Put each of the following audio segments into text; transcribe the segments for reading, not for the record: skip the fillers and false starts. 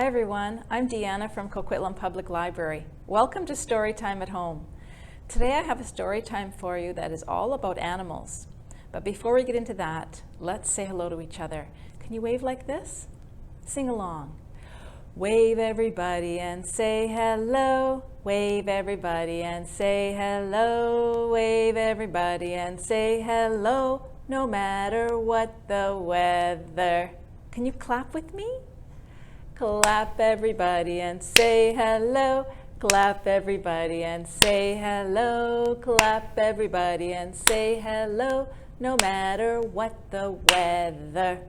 Hi everyone, I'm Deanna from Coquitlam Public Library. Welcome to Storytime at Home. Today I have a story time for you that is all about animals. But before we get into that, let's say hello to each other. Can you wave like this? Sing along. Wave everybody and say hello. Wave everybody and say hello. Wave everybody and say hello, no matter what the weather. Can you clap with me? Clap everybody and say hello. Clap everybody and say hello. Clap everybody and say hello, no matter what the weather.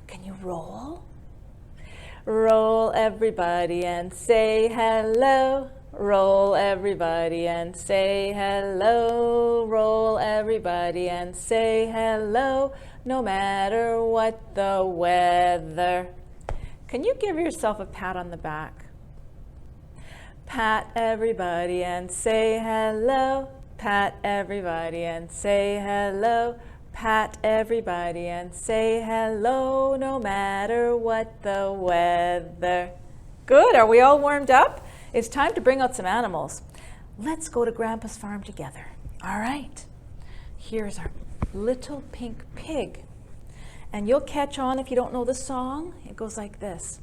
Can you roll? Roll everybody and say hello. Roll everybody and say hello. Roll everybody and say hello, no matter what the weather. Can you give yourself a pat on the back? Pat everybody and say hello. Pat everybody and say hello. Pat everybody and say hello, no matter what the weather. Good, are we all warmed up? It's time to bring out some animals. Let's go to Grandpa's farm together. All right, here's our little pink pig. And you'll catch on if you don't know the song. It goes like this.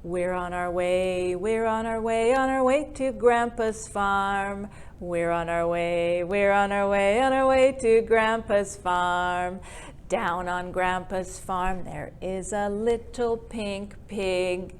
We're on our way, we're on our way, on our way to Grandpa's farm. We're on our way, we're on our way, on our way to Grandpa's farm. Down on Grandpa's farm there is a little pink pig.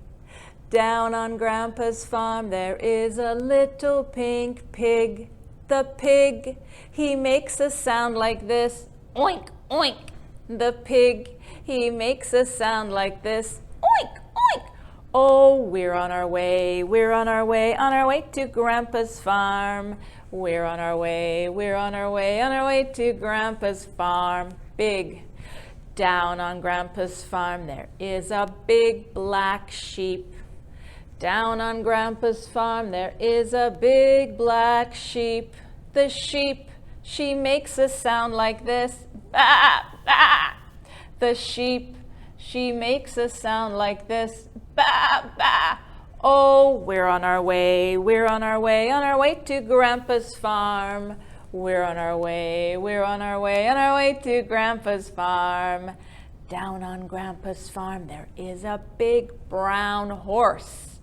Down on Grandpa's farm there is a little pink pig. The pig, he makes a sound like this. Oink, oink. The pig, he makes a sound like this. Oink, oink. Oh, we're on our way, we're on our way, on our way to Grandpa's farm. We're on our way, we're on our way, on our way to Grandpa's farm. Big. Down on Grandpa's farm there is a big black sheep. Down on Grandpa's farm there is a big black sheep. The sheep, she makes a sound like this. Bah, bah. The sheep, she makes a sound like this. Bah, bah. Oh, we're on our way, we're on our way, on our way to Grandpa's farm. We're on our way, we're on our way, on our way to Grandpa's farm. Down on Grandpa's farm there is a big brown horse.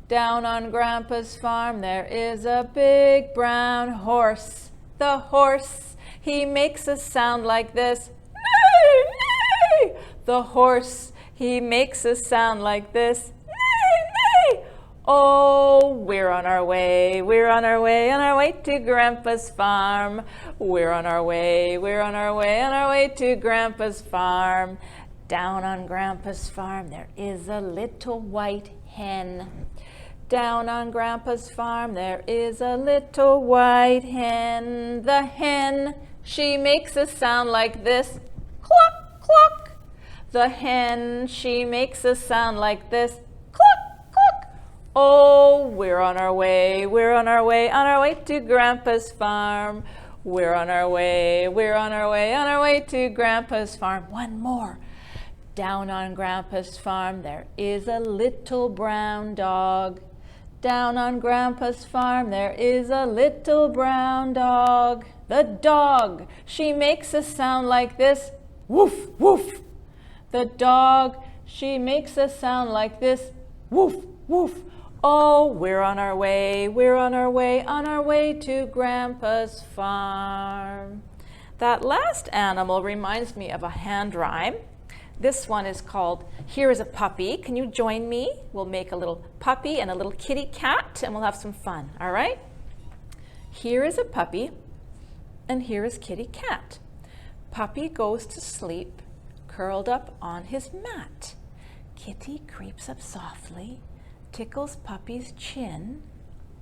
Down on Grandpa's farm there is a big brown horse. The horse, he makes a sound like this. Neigh, neigh. The horse, he makes a sound like this. Neigh, neigh. Oh, we're on our way, we're on our way, on our way to Grandpa's farm. We're on our way, we're on our way, on our way to Grandpa's farm. Down on Grandpa's farm there is a little white hen. Down on Grandpa's farm there is a little white hen. The hen, she makes a sound like this. Cluck, cluck. The hen, she makes a sound like this. Cluck, cluck. Oh, we're on our way, we're on our way, on our way to Grandpa's farm. We're on our way, we're on our way, on our way to Grandpa's farm. One more. Down on Grandpa's farm there is a little brown dog. Down on Grandpa's farm there is a little brown dog. The dog, she makes a sound like this. Woof, woof. The dog, she makes a sound like this. Woof, woof. Oh, we're on our way, we're on our way, on our way to Grandpa's farm. That last animal reminds me of a hand rhyme. This one is called, Here is a Puppy. Can you join me? We'll make a little puppy and a little kitty cat and we'll have some fun, all right? Here is a puppy and here is kitty cat. Puppy goes to sleep, curled up on his mat. Kitty creeps up softly, tickles puppy's chin.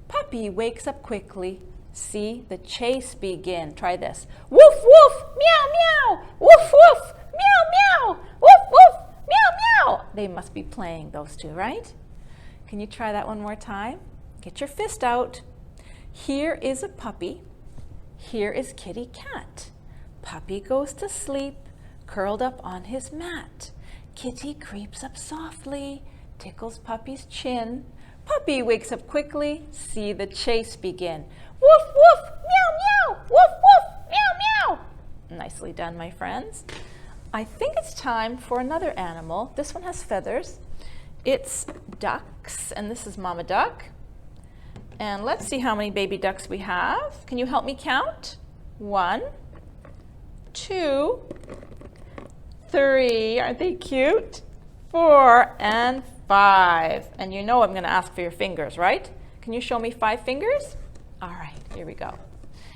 Puppy wakes up quickly. See the chase begin. Try this. Woof, woof, meow, meow. Woof, woof, meow, meow. Woof, woof, meow, meow. They must be playing, those two, right? Can you try that one more time? Get your fist out. Here is a puppy. Here is kitty cat. Puppy goes to sleep, curled up on his mat. Kitty creeps up softly, tickles Puppy's chin. Puppy wakes up quickly, see the chase begin. Woof, woof, meow, meow, woof, woof, meow, meow. Nicely done, my friends. I think it's time for another animal. This one has feathers. It's ducks, and this is Mama Duck. And let's see how many baby ducks we have. Can you help me count? 1, 2, 3, aren't they cute? 4 and 5. And you know I'm going to ask for your fingers, right? Can you show me 5 fingers? All right, here we go.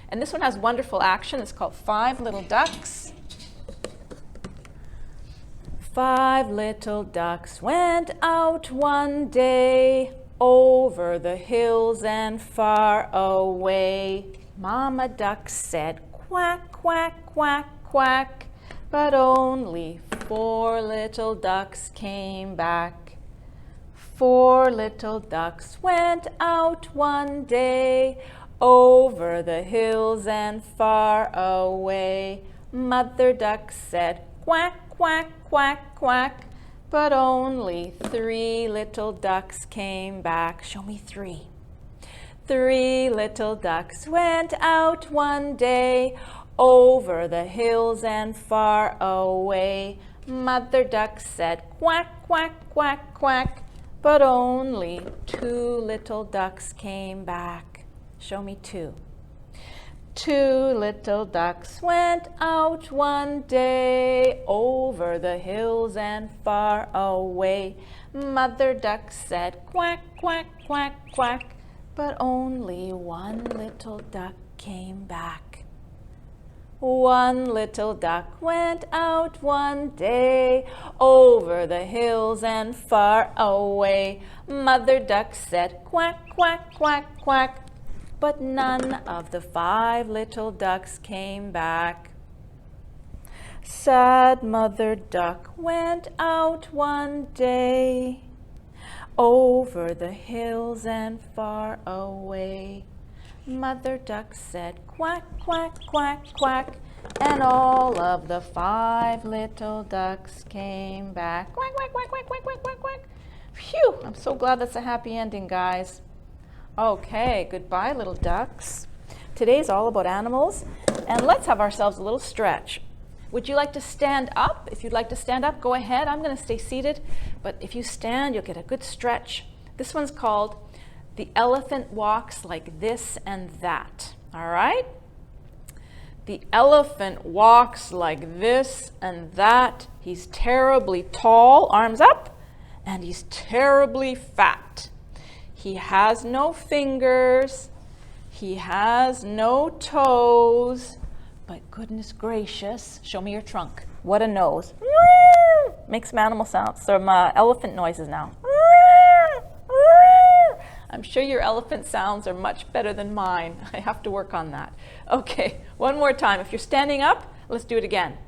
And this one has wonderful action. It's called 5 Little Ducks. 5 little ducks went out one day over the hills and far away. Mama Duck said, quack, quack, quack, quack, but only 4 little ducks came back. 4 little ducks went out one day over the hills and far away. Mother Duck said, quack, quack, quack, quack, but only 3 little ducks came back. Show me 3. 3 little ducks went out one day over the hills and far away. Mother Duck said, quack, quack, quack, quack, but only 2 little ducks came back. Show me 2. 2 little ducks went out one day over the hills and far away. Mother Duck said, quack, quack, quack, quack, but only 1 little duck came back. 1 little duck went out one day over the hills and far away. Mother Duck said, quack, quack, quack, quack, but none of the 5 little ducks came back. Sad Mother Duck went out one day over the hills and far away. Mother Duck said, quack, quack, quack, quack, and all of the 5 little ducks came back. Quack, quack, quack, quack, quack, quack, quack, quack. Phew, I'm so glad that's a happy ending, guys. Okay, goodbye, little ducks. Today's all about animals, and let's have ourselves a little stretch. Would you like to stand up? If you'd like to stand up, go ahead. I'm going to stay seated, but if you stand, you'll get a good stretch. This one's called The Elephant Walks Like This and That. All right? The elephant walks like this and that. He's terribly tall, arms up, and he's terribly fat. He has no fingers, he has no toes, but goodness gracious, show me your trunk. What a nose. Make some animal sounds, some elephant noises now. I'm sure your elephant sounds are much better than mine. I have to work on that. Okay, one more time. If you're standing up, let's do it again.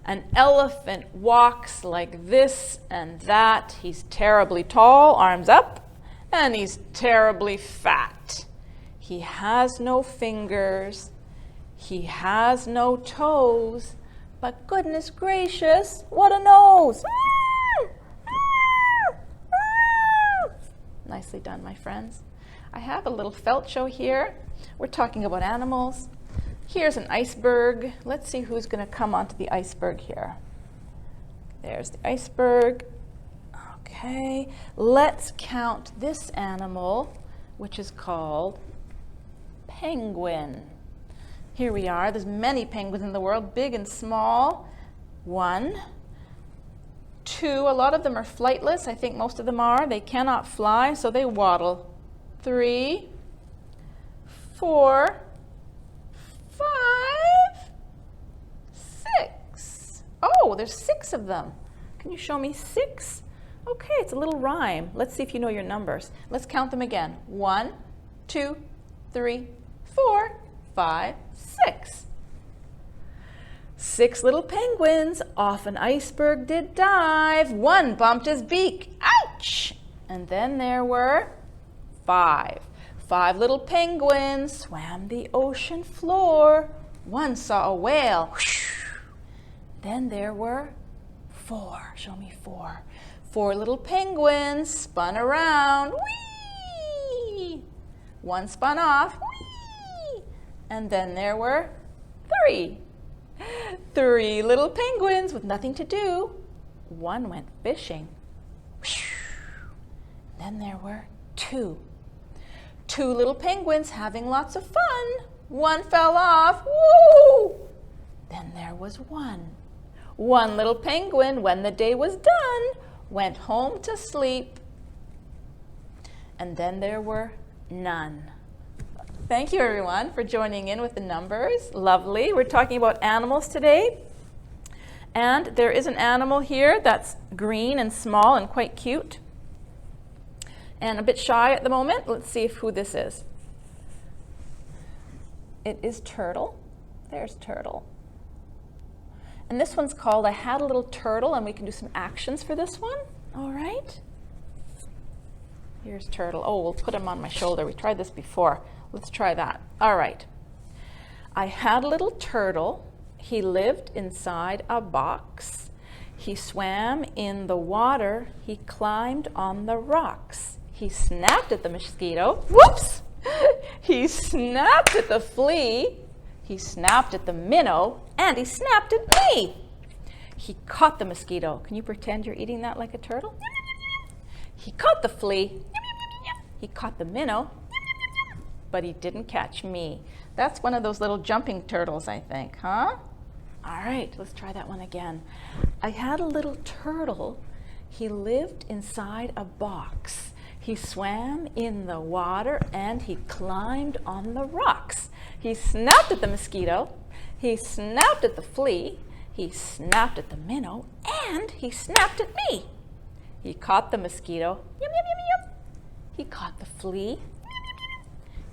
An elephant walks like this and that. He's terribly tall, arms up, and he's terribly fat. He has no fingers. He has no toes. But goodness gracious, what a nose! Nicely done, my friends. I have a little felt show here. We're talking about animals. Here's an iceberg. Let's see who's going to come onto the iceberg here. There's the iceberg. Okay, let's count this animal, which is called penguin. Here we are. There's many penguins in the world, big and small. 1, 2, a lot of them are flightless. I think most of them are. They cannot fly, so they waddle. 3, 4, 5, 6. Oh, there's 6 of them. Can you show me 6? Okay, it's a little rhyme. Let's see if you know your numbers. Let's count them again. 1, 2, 3, 4, 5, 6. 6 little penguins off an iceberg did dive. 1 bumped his beak. Ouch! And then there were 5. 5 little penguins swam the ocean floor. 1 saw a whale. Then there were 4. Show me 4. 4 little penguins spun around. Whee! One spun off. Whee! And then there were 3. 3 little penguins with nothing to do. One went fishing. Then there were 2. 2 little penguins having lots of fun. One fell off. Woo! Then there was 1. 1 little penguin, when the day was done, went home to sleep. And then there were none. Thank you, everyone, for joining in with the numbers. Lovely. We're talking about animals today. And there is an animal here that's green and small and quite cute. And a bit shy at the moment. Let's see who this is. It is Turtle. There's Turtle. And this one's called I Had a Little Turtle, and we can do some actions for this one. All right. Here's Turtle. Oh, we'll put him on my shoulder. We tried this before. Let's try that. All right. I had a little turtle. He lived inside a box. He swam in the water. He climbed on the rocks. He snapped at the mosquito. Whoops! He snapped at the flea. He snapped at the minnow. And he snapped at me. He caught the mosquito. Can you pretend you're eating that like a turtle? He caught the flea. He caught the minnow. But he didn't catch me. That's one of those little jumping turtles, I think, huh? All right, let's try that one again. I had a little turtle. He lived inside a box. He swam in the water and he climbed on the rocks. He snapped at the mosquito. He snapped at the flea. He snapped at the minnow. And he snapped at me. He caught the mosquito. Yum, yum, yum, yum. He caught the flea.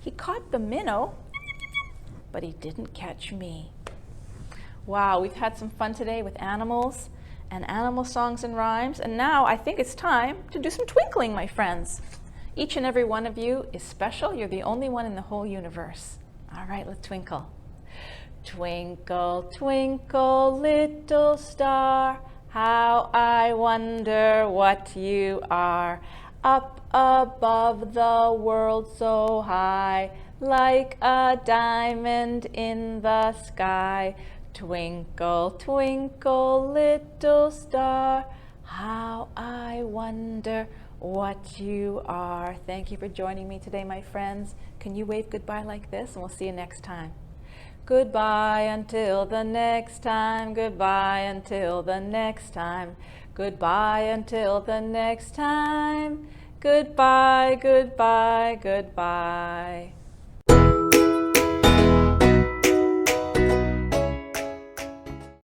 He caught the minnow, but he didn't catch me. Wow, we've had some fun today with animals and animal songs and rhymes, and now I think it's time to do some twinkling, my friends. Each and every one of you is special. You're the only one in the whole universe. All right, let's twinkle. Twinkle, twinkle, little star, how I wonder what you are. Up above the world so high, like a diamond in the sky. Twinkle, twinkle, little star, how I wonder what you are. Thank you for joining me today, my friends. Can you wave goodbye like this? And we'll see you next time. Goodbye until the next time. Goodbye until the next time. Goodbye until the next time. Goodbye, goodbye, goodbye.